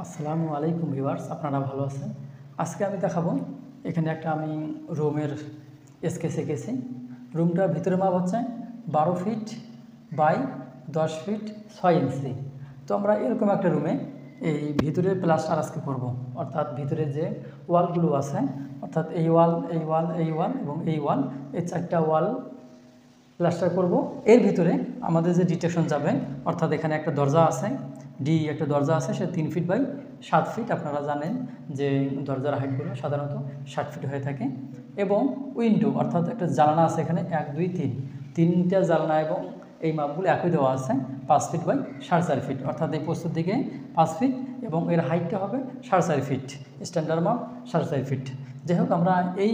আসসালামু আলাইকুম ভিউয়ার্স, আপনারা ভালো আছেন? আজকে আমি দেখাবো এখানে একটা আমি রুমের স্কেচ এঁকেছি। রুমটার ভিতরে মাপ হচ্ছে 12 ফিট বাই 10 ফিট 6 ইঞ্চি। তো আমরা এরকম একটা রুমে এই ভিতরে প্লাস্টার আজকে করব, অর্থাৎ ভিতরে যে ওয়ালগুলো আছে, অর্থাৎ এই ওয়াল এই ওয়াল এই ওয়াল এবং এই ওয়াল, এই 4টা ওয়াল প্লাস্টার করব। এর ভিতরে আমাদের যে ডিটেকশন যাবে, অর্থাৎ এখানে একটা দরজা আছে, একটা দরজা আছে, সে 3 ফিট বাই 7 ফিট। আপনারা জানেন যে দরজার হাইটগুলো সাধারণত 60 ফিট হয়ে থাকে। এবং উইন্ডো অর্থাৎ একটা জানালা আছে এখানে 1 2 3, তিনটা জানালা এবং এই মাপগুলো একই দেওয়া আছে 5 ফিট বাই 4.5 ফিট, অর্থাৎ এই প্রস্তুত দিকে 5 ফিট এবং এর হাইটটা হবে 4.5 ফিট, স্ট্যান্ডার্ড মাপ 4.5 ফিট। যাই হোক, আমরা এই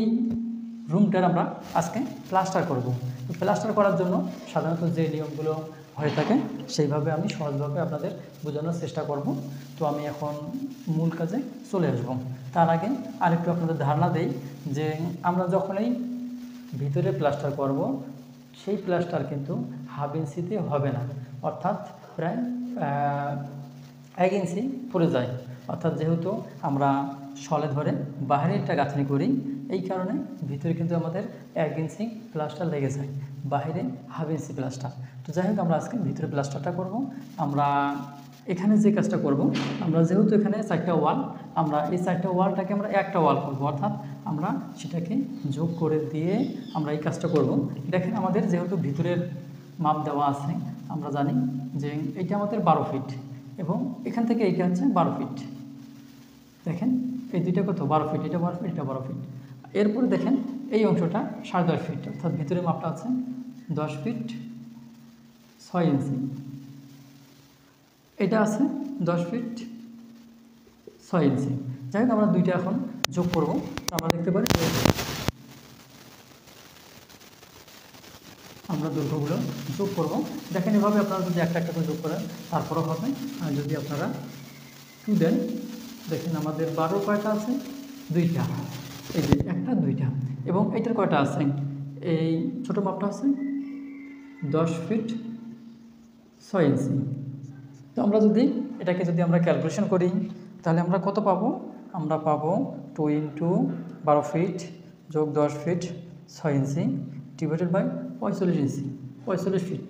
রুমটার আমরা আজকে প্লাস্টার করব। তো প্লাস্টার করার জন্য সাধারণত যে নিয়মগুলো হয়ে থাকে সেইভাবে আমি সহজভাবে আপনাদের বোঝানোর চেষ্টা করব। তো আমি এখন মূল কাজে চলে আসব। তার আগে আরেকটু আপনাদের ধারণা দেই যে আমরা যখনই ভিতরে প্লাস্টার করব, সেই প্লাস্টার কিন্তু হাফ ইঞ্চিতে হবে না, অর্থাৎ প্রায় 1 ইঞ্চি পড়ে যায়। অর্থাৎ যেহেতু আমরা শলে ধরে বাইরেরটা গাঁথনি করি, এই কারণে ভিতরে কিন্তু আমাদের 1 ইঞ্চি প্লাস্টার লেগে যায়, বাইরে হাফ ইঞ্চি প্লাস্টার। তো যাই হোক, আমরা আজকে ভিতরে প্লাস্টারটা করব। আমরা এখানে যে কাজটা করব, আমরা যেহেতু এখানে 4টা ওয়াল, আমরা এই 4টা ওয়ালটাকে আমরা একটা ওয়াল করব, অর্থাৎ আমরা সেটাকে যোগ করে দিয়ে আমরা এই কাজটা করব। দেখেন, আমাদের যেহেতু ভিতরের মাপ দেওয়া আছে, আমরা জানি যে এইটা আমাদের 12 ফিট এবং এখান থেকে এইটা হচ্ছে 12 ফিট। দেখেন এই দুইটা কত, 12 ফিট, এটা 12 ফিট, এটা 12 ফিট। এরপরে দেখেন এই অংশটা 10.5 ফিট, অর্থাৎ ভিতরে মাপটা আছে 10 ফিট 6 ইঞ্চি। এটা আছে 10 ফিট 6 ইঞ্চি। যাই হোক, আমরা দুইটা এখন যোগ করব। আমরা দেখতে পারি আমরা দৈর্ঘ্যগুলো যোগ করব। দেখেন এভাবে আপনারা যদি একটা একটা করে যোগ করেন তারপরও হবে, আর যদি আপনারা 2 দেন, দেখেন আমাদের 12 কয়টা আছে, 2টা, এই যে একটা 2টা, এবং এইটার কয়টা আছে, এই ছোটো মাপটা আছে 10 ফিট 6 ইঞ্চি। তো আমরা যদি এটাকে আমরা ক্যালকুলেশন করি, তাহলে আমরা কত পাবো? আমরা পাবো 2 ইন্টু 12 ফিট যোগ 10 feet 6 inch divided by 45 inch, 45 feet.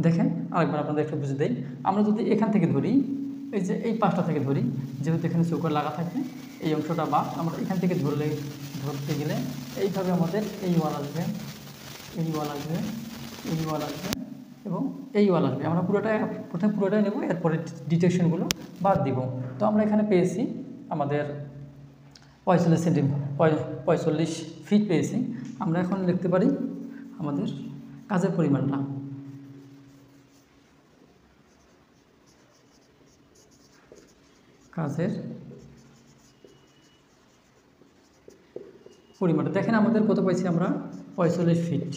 দেখেন আরেকবার আপনাদের একটু বুঝে দেই। আমরা যদি এখান থেকে ধরি, এই যে এই পাশটা থেকে ধরি, যেহেতু এখানে চৌকার লাগা থাকে, এই অংশটা বা আমরা এখান থেকে ধরতে গেলে এইভাবে আমাদের এই ওয়াল আসবে, এই ওয়াল আসবে, এই ওয়াল আসবে এবং এই ওয়াল আসবে। আমরা প্রথমে পুরোটাই নেব, এরপরে ডিটেকশনগুলো বাদ দিব। তো আমরা এখানে পেয়েছি আমাদের 45 ফিট পেয়েছি। আমরা এখন লিখতে পারি আমাদের কাজের পরিমাণটা। কাজের পরিমাণটা দেখেন আমাদের কত পাইছি আমরা, 45 ফিট।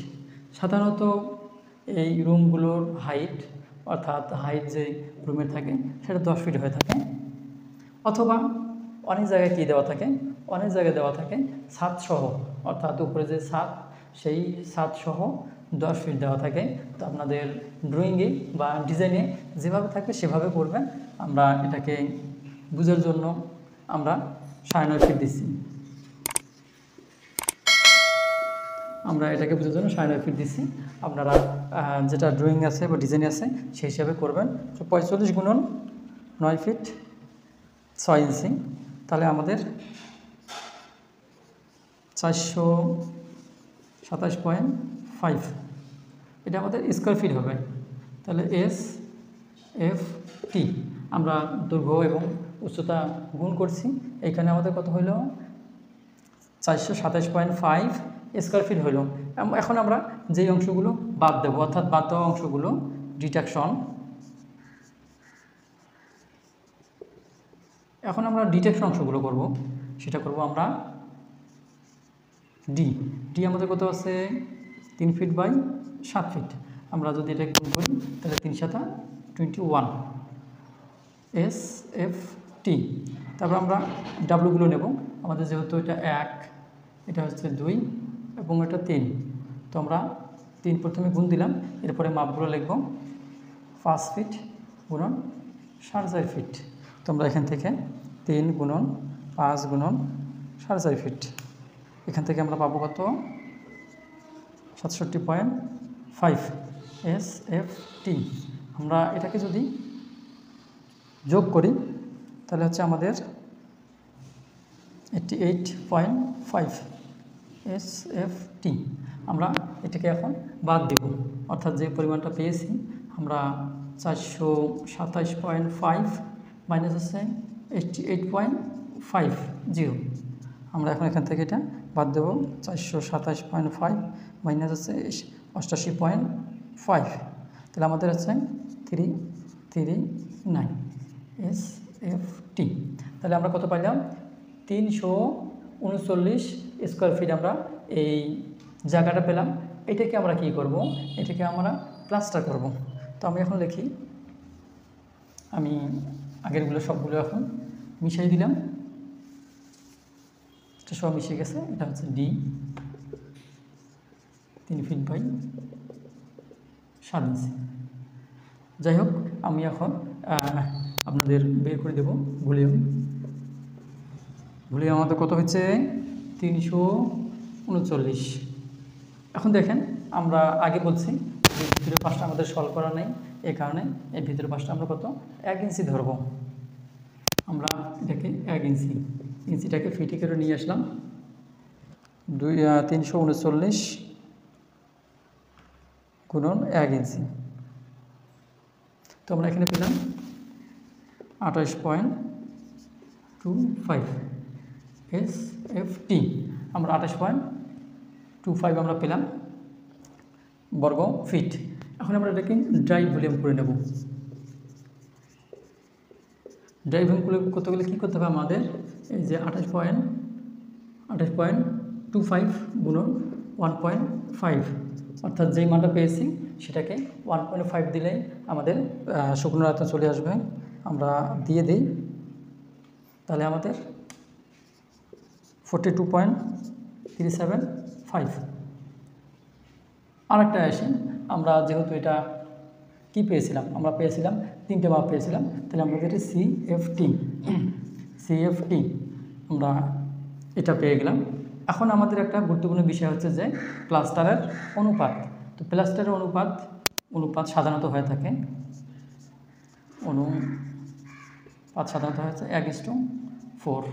সাধারণত এই রুমগুলোর হাইট, অর্থাৎ হাইট যে রুমের থাকে সেটা 10 ফিট হয়ে থাকে, অথবা অনেক জায়গায় কী দেওয়া থাকে, অনেক জায়গায় দেওয়া থাকে ছাদ সহ, অর্থাৎ উপরে যে ছাদ, সেই ছাদ সহ 10 ফিট দেওয়া থাকে। তো আপনাদের ড্রয়িংয়ে বা ডিজাইনে যেভাবে থাকবে সেভাবে করবেন। আমরা এটাকে বুঝার জন্য আমরা 9.5 ফিট দিচ্ছি, আমরা এটাকে বোঝার জন্য 9.5 ফিট দিচ্ছি। আপনারা যেটা ড্রয়িং আছে বা ডিজাইন আছে সেই হিসাবে করবেন। তো 45 গুণন 9 ফিট 6 ইঞ্চি, তাহলে আমাদের 427.5, এটা আমাদের স্কোয়ার ফিট হবে। তাহলে SFT আমরা দৈর্ঘ্য এবং উচ্চতা গুণ করছি, এইখানে আমাদের কত হইল, 427.5 স্কোয়ার ফিট হইল। এখন আমরা যেই অংশগুলো বাদ দেবো, অর্থাৎ বাদ দেওয়া অংশগুলো ডিটেকশন, এখন আমরা ডিটেকশন অংশগুলো করব। সেটা করব আমরা ডি আমাদের কত আছে, 3 ফিট বাই 7 ফিট। আমরা যদি এটা গুণ করি তাহলে 3 7 21 SFT। তারপর আমরা ডাব্লুগুলো নেব। আমাদের যেহেতু এটা 1, এটা হচ্ছে 2 এবং এটা 3, তো আমরা 3 প্রথমে গুণ দিলাম, এরপরে মাপগুলো লিখব 5 ফিট গুণন 4.5 ফিট। তোমরা এখান থেকে 3 গুণন 5 গুণন 4.5 ফিট, এখান থেকে আমরা পাবো কত 67.5 SFT। আমরা এটাকে যদি যোগ করি তাহলে হচ্ছে আমাদের 88.5 SFT। আমরা এটাকে এখন বাদ দেব, অর্থাৎ যে পরিমাণটা পেয়েছি আমরা 427.5 মাইনাস হচ্ছে 88.50, আমরা এখন এখান থেকে এটা বাদ দেব। 427.5 মাইনাস হচ্ছে 88.5, তাহলে আমাদের হচ্ছে 339 SFT। তাহলে আমরা কত পাইলাম 339 স্কোয়ার ফিট আমরা এই জায়গাটা পেলাম। এটাকে আমরা কি করব, এটাকে আমরা প্লাস্টার করব। তো আমি এখন লিখি, আমি আগেরগুলো সবগুলো এখন মিশিয়ে দিলাম, এটা সব মিশে গেছে। এটা হচ্ছে D 3 ফিট বাই 7 ইঞ্চি। যাই হোক, আমি এখন আপনাদের বের করে দেব ভলিউম। ভলিউম আমাদের কত হচ্ছে 339। এখন দেখেন, আমরা আগে বলছি যে ভিতরের পাশটা আমাদের সলভ করা নেই, এই কারণে এই ভিতরের পাশটা আমরা কত 1 ইঞ্চি ধরব। আমরা এটাকে 1 ইঞ্চি, ইঞ্চিটাকে ফিটে করে নিয়ে আসলাম। 339 গুণন 1 ইঞ্চি, তো আমরা এখানে পেলাম 28.25 SFT। আমরা 28.25 আমরা পেলাম বর্গ ফিট। এখন আমরা এটাকে ড্রাই ভলিউম করে নেব। ড্রাই ভলিউম করতে গেলে কী করতে হবে আমাদের, এই যে 28.25 গুণন 1.5, অর্থাৎ যেই মানটা পেয়েছি সেটাকে 1.5 দিলেই আমাদের শুকনো আয়তন চলে আসবে। আমরা দিয়ে দিই, তাহলে আমাদের 42.375। আরেকটা আসি, আমরা যেহেতু এটা কি পেয়েছিলাম, আমরা পেয়েছিলাম 3টে মাপ পেয়েছিলাম, তাহলে আমরা যেটা CFT আমরা এটা পেয়ে গেলাম। এখন আমাদের একটা গুরুত্বপূর্ণ বিষয় হচ্ছে যে প্লাস্টারের অনুপাত। তো প্লাস্টারের অনুপাত সাধারণত হয়ে থাকে, সাধারণত হয়েছে 1:4,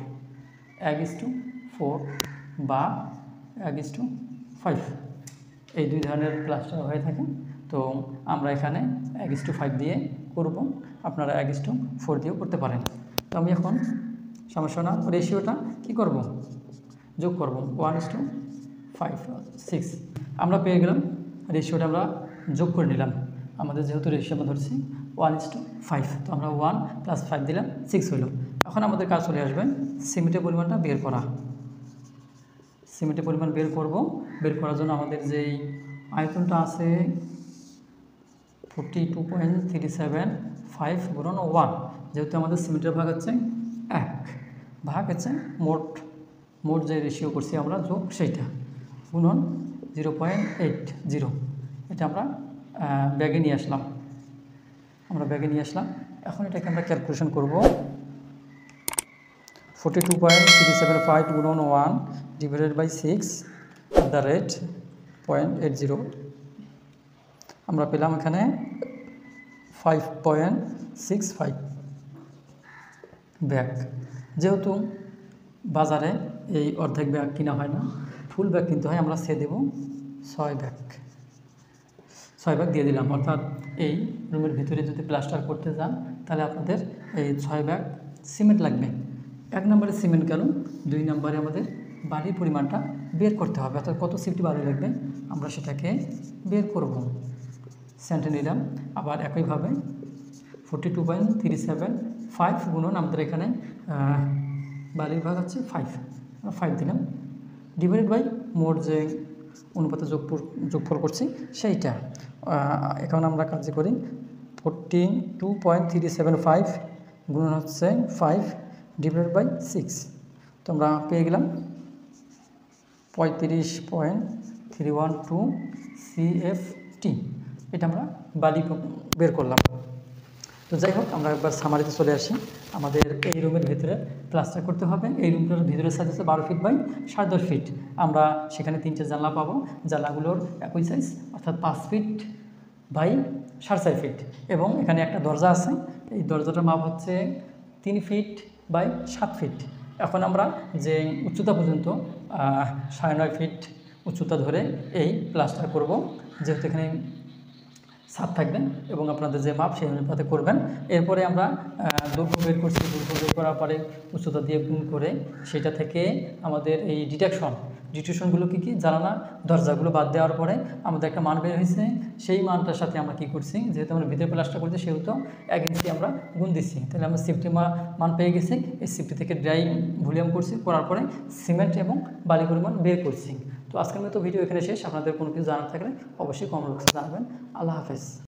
1:4 বা 1:5, এই দুই ধরনের প্লাস্টার হয়ে থাকে। তো আমরা এখানে 1:5 দিয়ে করব, আপনারা 1:4 দিয়েও করতে পারেন। তো আমি এখন সমস্যা না, রেশিওটা কী করব, যোগ করব। 1:5 6 আমরা পেয়ে গেলাম, রেশিওটা আমরা যোগ করে নিলাম। আমাদের যেহেতু রেশিও আমরা ধরছি 1:5, তো আমরা 1 + 5 দিলাম 6 হইল। এখন আমাদের কাজ চলে আসবে সিমেন্টের পরিমাণটা বের করা। সিমেন্টের পরিমাণ বের করব। বের করার জন্য আমাদের যেই আয়তনটা আছে 42.375 গুণন 1, যেহেতু আমাদের সিমেন্টের ভাগ হচ্ছে 1, ভাগ হচ্ছে মোট যে রেশিও করছি আমরা যোগ সেইটা, গুণন 0.80, এটা আমরা ব্যাগে নিয়ে আসলাম। এখন এটাকে আমরা ক্যালকুলেশন করব। 42.375 গুণন 1 ডিভাইডেড বাই 6 @0.80, আমরা পেলাম এখানে 5.65 ব্যাগ। যেহেতু বাজারে এই অর্ধেক ব্যাগ কিনা হয় না, ফুল ব্যাগ কিনতে হয়, আমরা সে দেব 6 ব্যাগ দিয়ে দিলাম। অর্থাৎ এই রুমের ভিতরে যদি প্লাস্টার করতে যান তাহলে আপনাদের এই 6 ব্যাগ সিমেন্ট লাগবে। 1 নম্বরে সিমেন্ট কেন, 2 নম্বরে আমাদের বালির পরিমাণটা বের করতে হবে, অর্থাৎ কত সিফটি বালি লাগবে আমরা সেটাকে বের করব। সেন্টে নিলাম। আবার একইভাবে 42.375 গুণন আমাদের এখানে বালির ভাগ হচ্ছে 5 দিলাম, ডিভাইডেড বাই মোট যে অনুপাতে যোগফল করছি সেইটা। এখন আমরা কাজ করি, 42.375 গুণন হচ্ছে 5 ডিভাইডেড বাই 6, তো আমরা পেয়ে গেলাম 35.312 CFT। এটা আমরা বের করলাম। তো যাই হোক, আমরা একবার সামারিতে চলে আসি। আমাদের এই রুমের ভিতরে প্লাস্টার করতে হবে। এই রুমটার ভিতরে সাইজ আছে 12 ফিট বাই 10.5 ফিট। আমরা সেখানে 3টে জানলা পাবো। জানলাগুলোর একই সাইজ, অর্থাৎ 5 ফিট বাই 4.5 ফিট। এবং এখানে একটা দরজা আছে। এই দরজাটার মাপ হচ্ছে 3 ফিট বাই 7 ফিট। এখন আমরা যে উচ্চতা পর্যন্ত 9.5 ফিট উচ্চতা ধরে এই প্লাস্টার করব, যেহেতু এখানে ছাদ থাকবেন এবং আপনাদের যে মাপ সেই অনুপাতে করবেন। এরপরে আমরা দৈর্ঘ্য বের করছি। দৈর্ঘ্য বের করার পরে উচ্চতা দিয়ে গুণ করে সেটা থেকে আমাদের এই ডিটেকশনগুলো কী জানালা দরজাগুলো বাদ দেওয়ার পরে আমাদের একটা মান বের হয়েছে। সেই মানটার সাথে আমরা কী করছি, যেহেতু আমরা ভিতরে প্লাস্টার করছি সেহেতু 1 ইঞ্চি আমরা গুণ দিচ্ছি। তাহলে আমরা সিফটি মান পেয়ে গেছি। এই সিফটি থেকে ড্রাই ভলিউম করছি, করার পরে সিমেন্ট এবং বালি পরিমাণ বের করছি। তো আজকের মতো ভিডিও এখানে শেষ। আপনাদের কোনো কিছু জানার থাকলে অবশ্যই কমেন্ট বক্সে জানাবেন। আল্লাহ হাফেজ।